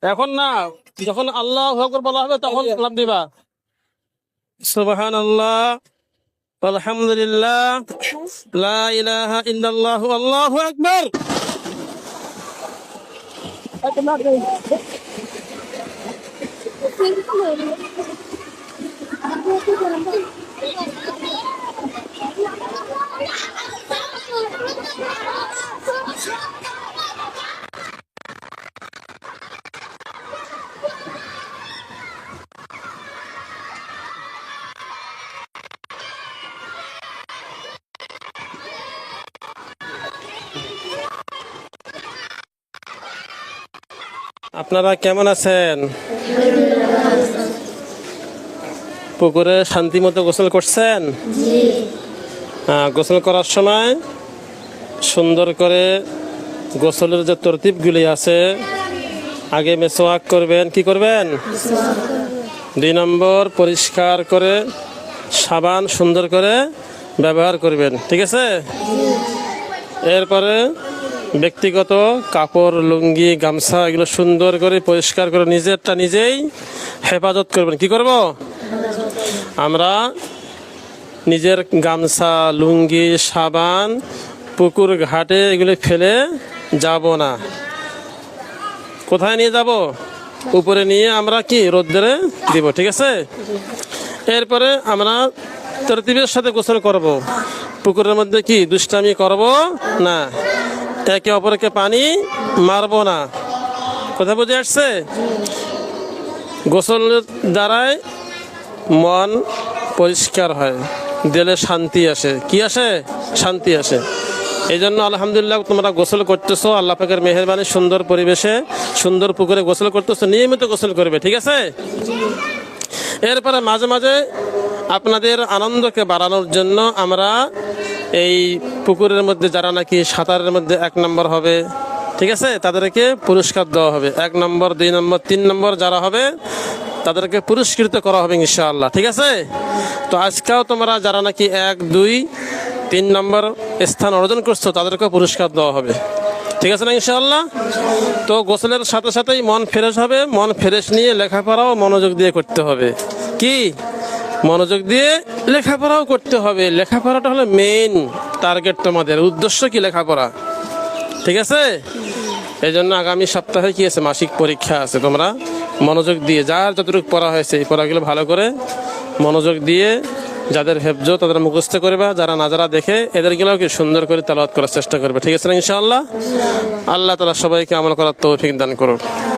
এখন না, যখন আল্লাহু আকবার বলা হবে তখন লাফ দিবা। সুবহানাল্লাহ, আলহামদুলিল্লাহ, লা ইলাহা ইল্লাল্লাহু, আল্লাহু আকবার। আপনারা কেমন আছেন? পুকুরে শান্তি মতো গোসল করছেন? গোসল করার সময় সুন্দর করে গোসলের যে তরতিবগুলি আছে, আগে মেসওয়াক করবেন। কি করবেন? 2 নম্বর, পরিষ্কার করে সাবান সুন্দর করে ব্যবহার করবেন। ঠিক আছে? এরপরে ব্যক্তিগত কাপড়, লুঙ্গি, গামছা এগুলো সুন্দর করে পরিষ্কার করে নিজেরটা নিজেই হেফাজত করবেন। কি করব? আমরা নিজের গামছা, লুঙ্গি, সাবান পুকুর ঘাটে এগুলো ফেলে যাব না। কোথায় নিয়ে যাব? উপরে নিয়ে আমরা কি রোদ্রে দিব। ঠিক আছে? এরপরে আমরা তরতিবের সাথে গোসল করব। পুকুরের মধ্যে কি দুষ্টামি করব না, একে অপরকে পানি মারব না। কথা বুঝে আসছে? গোসলের দ্বারাই মন পরিষ্কার হয়, দিলে শান্তি আসে। কি আসে? শান্তি আসে। এই জন্য আলহামদুলিল্লাহ তোমরা গোসল করতেছো, আল্লাহ পাকের মেহেরবানি, সুন্দর পরিবেশে সুন্দর পুকুরে গোসল করতেছো। নিয়মিত গোসল করবে। ঠিক আছে? এরপরে মাঝে মাঝে আপনাদের আনন্দকে বাড়ানোর জন্য আমরা এই পুকুরের মধ্যে যারা নাকি সাঁতারের মধ্যে 1 নম্বর হবে, ঠিক আছে, তাদেরকে পুরস্কার দেওয়া হবে। 1 নম্বর, 2 নম্বর, 3 নম্বর যারা হবে তাদেরকে পুরস্কৃত করা হবে ইনশাআল্লাহ। ঠিক আছে? তো আজকেও তোমরা যারা নাকি 1, 2, 3 নম্বর স্থান অর্জন করছো তাদেরকে পুরস্কার দেওয়া হবে। ঠিক আছে না ইনশাআল্লাহ? তো গোসলের সাথে সাথেই মন ফ্রেশ হবে। মন ফ্রেশ নিয়ে লেখাপড়াও মনোযোগ দিয়ে করতে হবে। কি? মনোযোগ দিয়ে লেখাপড়াও করতে হবে। লেখাপড়াটা হলো মেইন টার্গেট, তোমাদের উদ্দেশ্য কি? লেখাপড়া। ঠিক আছে? এই জন্য আগামী সপ্তাহে কি আছে? মাসিক পরীক্ষা আছে। তোমরা মনোযোগ দিয়ে যার যতটুকু পড়া হয়েছে এই পড়াগুলো ভালো করে মনোযোগ দিয়ে যাদের হেফজ তাদের মুখস্থ করবা, যারা নাজারা দেখে এদেরগুলোও কি সুন্দর করে তেলাওয়াত করার চেষ্টা করবে। ঠিক আছে না ইনশাআল্লাহ? আল্লাহ তাআলা সবাইকে আমল করার তৌফিক দান করুন।